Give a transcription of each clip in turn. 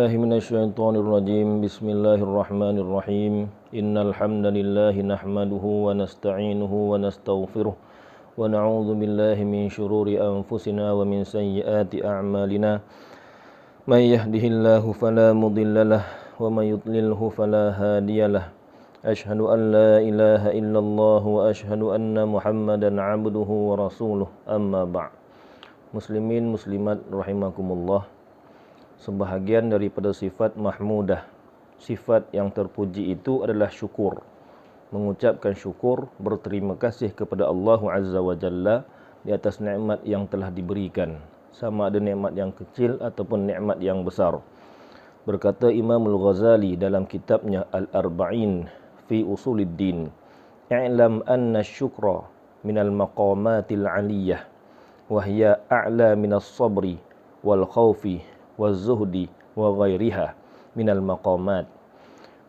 Minasyaitonirrajim. Bismillahirrahmanirrahim. Innal hamdalillahi nahmaduhu wa nasta'inuhu wa nastaghfiruh wa na'udzu billahi min shururi anfusina wa min sayyiati a'malina. May yahdihillahu fala mudhillalah wa may yudlilhu fala hadiyalah. Asyhadu an la ilaha illallah wa asyhadu anna Muhammadan 'abduhu wa rasuluh. Amma ba'd. Muslimin muslimat rahimakumullah. Sebahagian daripada sifat mahmudah, sifat yang terpuji itu adalah syukur. Mengucapkan syukur, berterima kasih kepada Allah Azza wa Jalla di atas nikmat yang telah diberikan, sama ada nikmat yang kecil ataupun nikmat yang besar. Berkata Imam Al-Ghazali dalam kitabnya Al-Arba'in fi Usuluddin, "I'lam anna syukra minal maqamatil 'aliyah wa hiya a'la minas sabri wal khaufi wazuhdi wa ghairiha minal maqamat."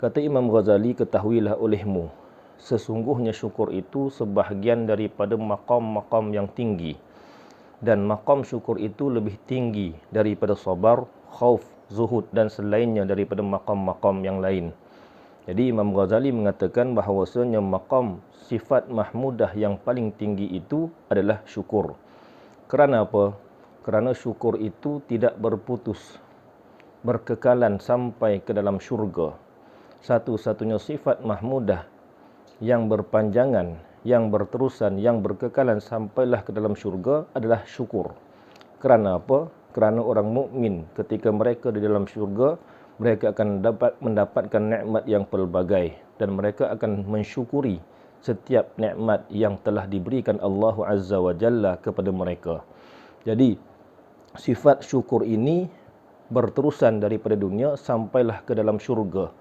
Kata Imam Ghazali, ketahuilah olehmu, sesungguhnya syukur itu sebahagian daripada maqam-maqam yang tinggi, dan maqam syukur itu lebih tinggi daripada sabar, khauf, zuhud dan selainnya daripada maqam-maqam yang lain. Jadi Imam Ghazali mengatakan bahawasanya maqam sifat mahmudah yang paling tinggi itu adalah syukur. Kerana apa? Kerana syukur itu tidak berputus, berkekalan sampai ke dalam syurga. Satu-satunya sifat mahmudah yang berpanjangan, yang berterusan, yang berkekalan sampailah ke dalam syurga adalah syukur. Kerana apa? Kerana orang mukmin ketika mereka di dalam syurga, mereka akan mendapatkan nikmat yang pelbagai dan mereka akan mensyukuri setiap nikmat yang telah diberikan Allah Azza wa Jalla kepada mereka. Jadi sifat syukur ini berterusan daripada dunia sampailah ke dalam syurga.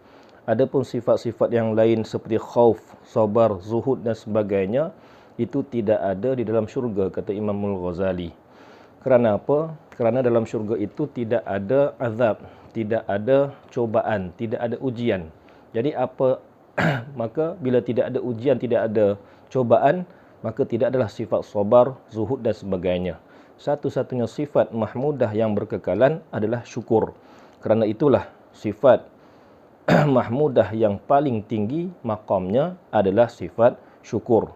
Adapun sifat-sifat yang lain seperti khauf, sabar, zuhud dan sebagainya, itu tidak ada di dalam syurga, kata Imam Al-Ghazali. Kerana apa? Kerana dalam syurga itu tidak ada azab, tidak ada cobaan, tidak ada ujian. Jadi apa maka bila tidak ada ujian, tidak ada cobaan, maka tidak adalah sifat sabar, zuhud dan sebagainya. Satu-satunya sifat mahmudah yang berkekalan adalah syukur. Kerana itulah sifat mahmudah yang paling tinggi maqamnya adalah sifat syukur.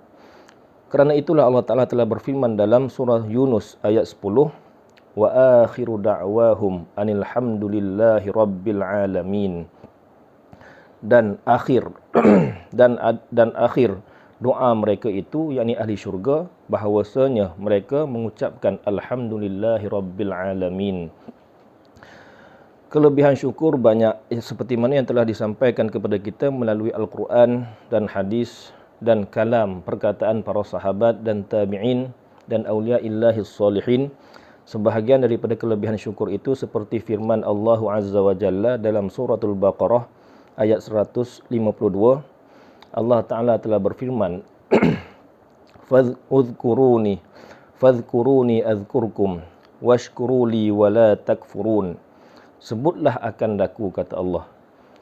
Kerana itulah Allah Ta'ala telah berfirman dalam surah Yunus ayat 10, wa akhiru da'wahum anil hamdulillahi rabbil alamin. Dan akhir dan akhir doa mereka itu, yakni ahli syurga, bahawasanya mereka mengucapkan alhamdulillahi rabbil alamin. Kelebihan syukur banyak, seperti mana yang telah disampaikan kepada kita melalui Al-Quran dan hadis dan kalam perkataan para sahabat dan tabi'in dan awliya'illahis salihin. Sebahagian daripada kelebihan syukur itu seperti firman Allah Azza wa Jalla dalam suratul Baqarah ayat 152. Allah Ta'ala telah berfirman, Fadhkuruni azkurkum washkuruli wala takfurun. Sebutlah akan daku, kata Allah,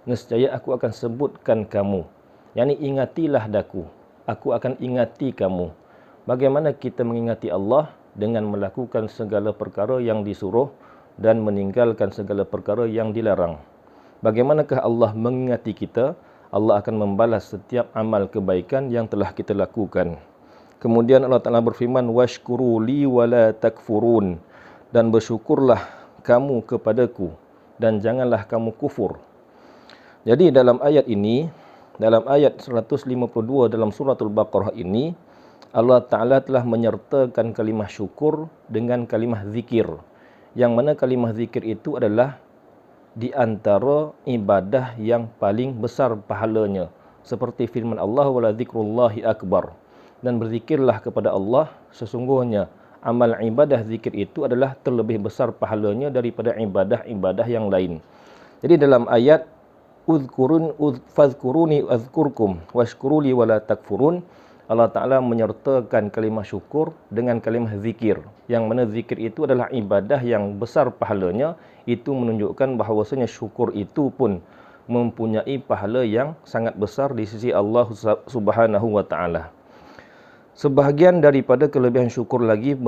nescaya aku akan sebutkan kamu. Yani ingatilah daku, aku akan ingati kamu. Bagaimana kita mengingati Allah? Dengan melakukan segala perkara yang disuruh dan meninggalkan segala perkara yang dilarang. Bagaimanakah Allah mengingati kita? Allah akan membalas setiap amal kebaikan yang telah kita lakukan. Kemudian Allah Ta'ala berfirman, washkuru li wala takfurun. Dan bersyukurlah kamu kepadaku dan janganlah kamu kufur. Jadi dalam ayat ini, dalam ayat 152 dalam suratul Baqarah ini, Allah Ta'ala telah menyertakan kalimah syukur dengan kalimah zikir. Yang mana kalimah zikir itu adalah di antara ibadah yang paling besar pahalanya. Seperti firman Allah, wala dzikrullahi akbar. Dan berzikirlah kepada Allah, sesungguhnya amal ibadah zikir itu adalah terlebih besar pahalanya daripada ibadah-ibadah yang lain. Jadi dalam ayat fadhkuruni azkurkum washkuruli wala takfurun. Allah Ta'ala menyertakan kalimah syukur dengan kalimah zikir. Yang mana zikir itu adalah ibadah yang besar pahalanya. Itu menunjukkan bahawasanya syukur itu pun mempunyai pahala yang sangat besar di sisi Allah Subhanahu wa Ta'ala. Sebahagian daripada kelebihan syukur lagi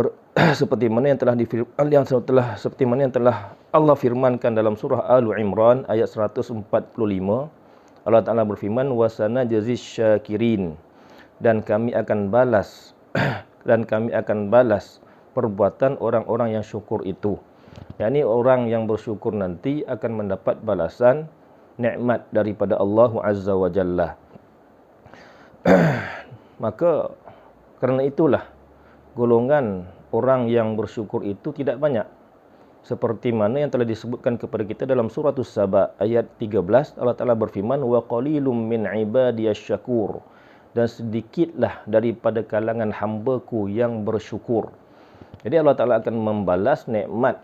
seperti mana yang telah Allah firmankan dalam surah Al-Imran ayat 145. Allah Ta'ala berfirman, wasana jaziz syakirin, dan kami akan balas perbuatan orang-orang yang syukur itu. yakni orang yang bersyukur nanti akan mendapat balasan nikmat daripada Allah Azza wa Jalla. Maka kerana itulah golongan orang yang bersyukur itu tidak banyak. Seperti mana yang telah disebutkan kepada kita dalam surah As-Saba ayat 13, Allah Ta'ala berfirman, wa qalilum min ibadiyasy syakur, dan sedikitlah daripada kalangan hamba-Ku yang bersyukur. Jadi Allah Ta'ala akan membalas nikmat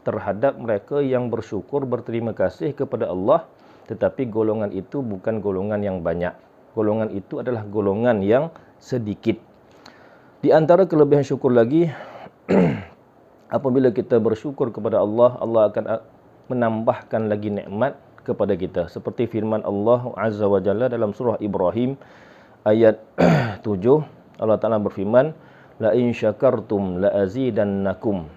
terhadap mereka yang bersyukur, berterima kasih kepada Allah. Tetapi golongan itu bukan golongan yang banyak. Golongan itu adalah golongan yang sedikit. Di antara kelebihan syukur lagi, apabila kita bersyukur kepada Allah, Allah akan menambahkan lagi nikmat kepada kita. Seperti firman Allah Azza wa Jalla dalam surah Ibrahim ayat 7, Allah Ta'ala berfirman, la in syakartum la azidannakum.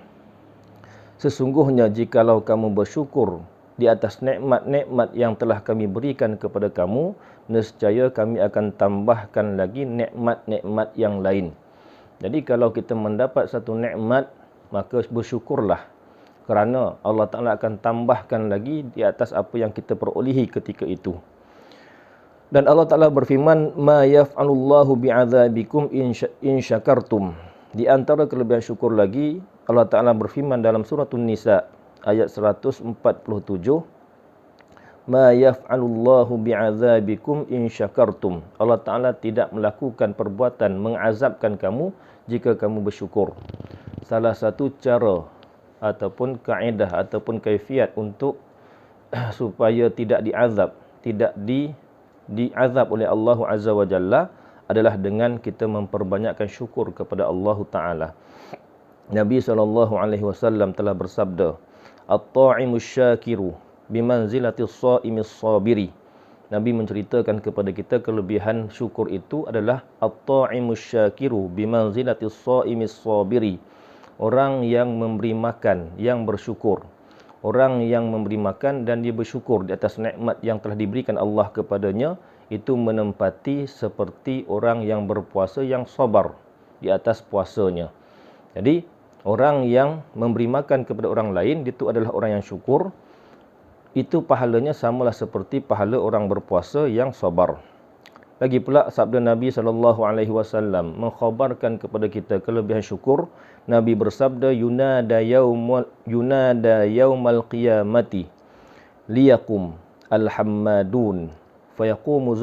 Sesungguhnya jikalau kamu bersyukur di atas nikmat-nikmat yang telah kami berikan kepada kamu, nescaya kami akan tambahkan lagi nikmat-nikmat yang lain. Jadi kalau kita mendapat satu nikmat, maka bersyukurlah, kerana Allah Ta'ala akan tambahkan lagi di atas apa yang kita perolehi ketika itu. Dan Allah Ta'ala berfirman, ma yaf'alullahu bi'adzabikum in syakartum. Di antara kelebihan syukur lagi, Allah Ta'ala berfirman dalam surah An-Nisa ayat 147, ma yaf'alullahu bi'adzabikum in syakartum. Allah Ta'ala tidak melakukan perbuatan mengazabkan kamu jika kamu bersyukur. Salah satu cara ataupun kaedah ataupun kaifiat untuk supaya tidak diazab, tidak diazab oleh Allah Azza wa Jalla adalah dengan kita memperbanyakkan syukur kepada Allah Ta'ala. Nabi SAW telah bersabda, at-ta'imus syakiru bimanzilatis sha'imis sabiri. Nabi menceritakan kepada kita kelebihan syukur itu adalah at-ta'imus syakiru bimanzilatis sha'imis sabiri. Orang yang memberi makan, yang bersyukur. Orang yang memberi makan dan dia bersyukur di atas nikmat yang telah diberikan Allah kepadanya, itu menempati seperti orang yang berpuasa yang sabar di atas puasanya. Jadi, orang yang memberi makan kepada orang lain, itu adalah orang yang syukur. Itu pahalanya samalah seperti pahala orang berpuasa yang sabar. Lagi pula sabda Nabi SAW mengkhabarkan kepada kita kelebihan syukur. Nabi bersabda, yunada yaumal qiyamati liyakum alhammadun fayaqumu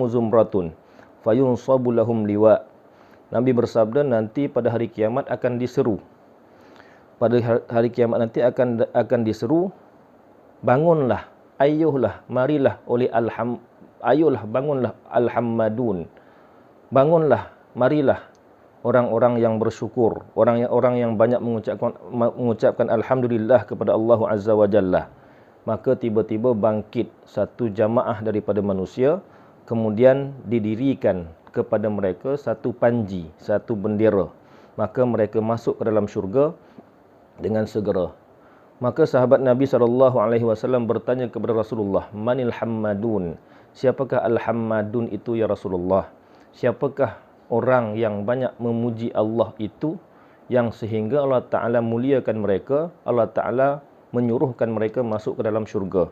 zumratun fayunsabu lahum liwa. Nabi bersabda, nanti pada hari kiamat akan diseru. Pada hari kiamat nanti akan diseru, bangunlah, ayuhlah, marilah ayolah, bangunlah alhammadun. Bangunlah, marilah orang-orang yang bersyukur, orang yang banyak mengucapkan alhamdulillah kepada Allah Azza wa Jalla. Maka tiba-tiba bangkit satu jamaah daripada manusia, kemudian didirikan kepada mereka satu panji, satu bendera. Maka mereka masuk ke dalam syurga dengan segera. Maka sahabat Nabi SAW bertanya kepada Rasulullah, manil hammadun? Siapakah al-hammadun itu ya Rasulullah? Siapakah orang yang banyak memuji Allah itu, yang sehingga Allah Ta'ala muliakan mereka, Allah Ta'ala menyuruhkan mereka masuk ke dalam syurga?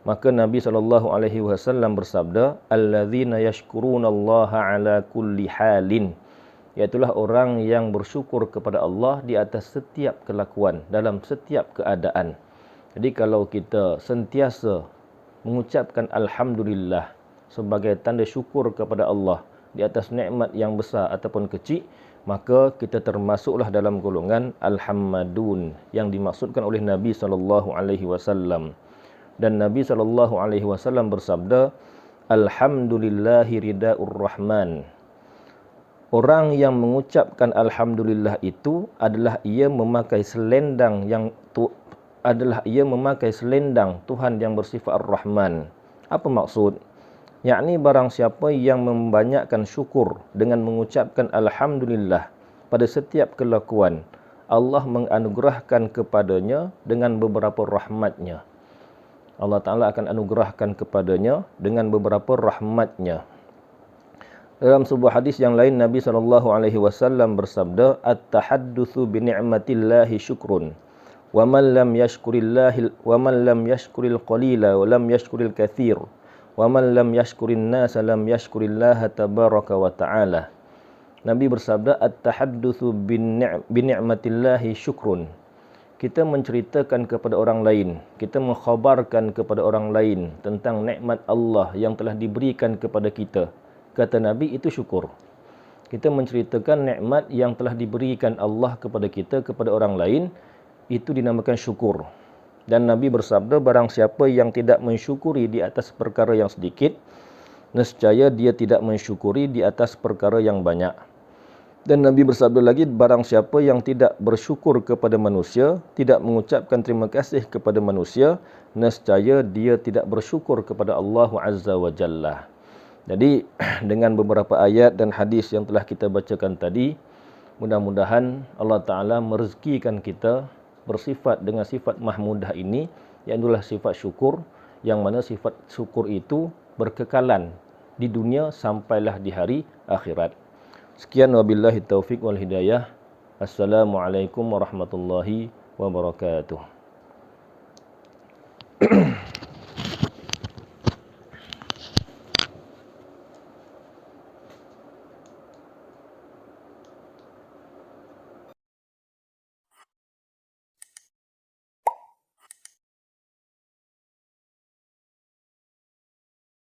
Maka Nabi SAW bersabda, alladzina yashkurunallaha ala kulli halin. Iaitulah orang yang bersyukur kepada Allah di atas setiap kelakuan, dalam setiap keadaan. Jadi kalau kita sentiasa mengucapkan alhamdulillah sebagai tanda syukur kepada Allah di atas nikmat yang besar ataupun kecil, maka kita termasuklah dalam golongan alhammadun yang dimaksudkan oleh Nabi SAW. Dan Nabi SAW bersabda, Alhamdulillahi rida'ur rahman. Orang yang mengucapkan Alhamdulillah itu adalah ia memakai selendang Tuhan yang bersifat Ar-Rahman. Apa maksud? Yakni barang siapa yang membanyakkan syukur dengan mengucapkan Alhamdulillah pada setiap kelakuan, Allah menganugerahkan kepadanya dengan beberapa rahmatnya. Allah Ta'ala akan anugerahkan kepadanya dengan beberapa rahmatnya. Dalam sebuah hadis yang lain, Nabi SAW bersabda, At-tahadduthu bi ni'matillahi syukrun. Wa man lam yashkuril qalila wa lam yashkuril kathir. Wa man lam yashkurin nasa lam yashkurillaha tabaraka wa ta'ala. Nabi bersabda, At-tahadduthu bi ni'matillahi syukrun. Kita menceritakan kepada orang lain, kita mengkhabarkan kepada orang lain tentang nikmat Allah yang telah diberikan kepada kita. Kata Nabi, itu syukur. Kita menceritakan nikmat yang telah diberikan Allah kepada kita, kepada orang lain, itu dinamakan syukur. Dan Nabi bersabda, barang siapa yang tidak mensyukuri di atas perkara yang sedikit, nescaya dia tidak mensyukuri di atas perkara yang banyak. Dan Nabi bersabda lagi, barang siapa yang tidak bersyukur kepada manusia, tidak mengucapkan terima kasih kepada manusia, nescaya dia tidak bersyukur kepada Allah Azza wa Jalla. Jadi dengan beberapa ayat dan hadis yang telah kita bacakan tadi, mudah-mudahan Allah Ta'ala merezekikan kita bersifat dengan sifat mahmudah ini, yang adalah sifat syukur, yang mana sifat syukur itu berkekalan di dunia sampailah di hari akhirat. Sekian, wabillahi taufiq wal hidayah. Assalamualaikum warahmatullahi wabarakatuh.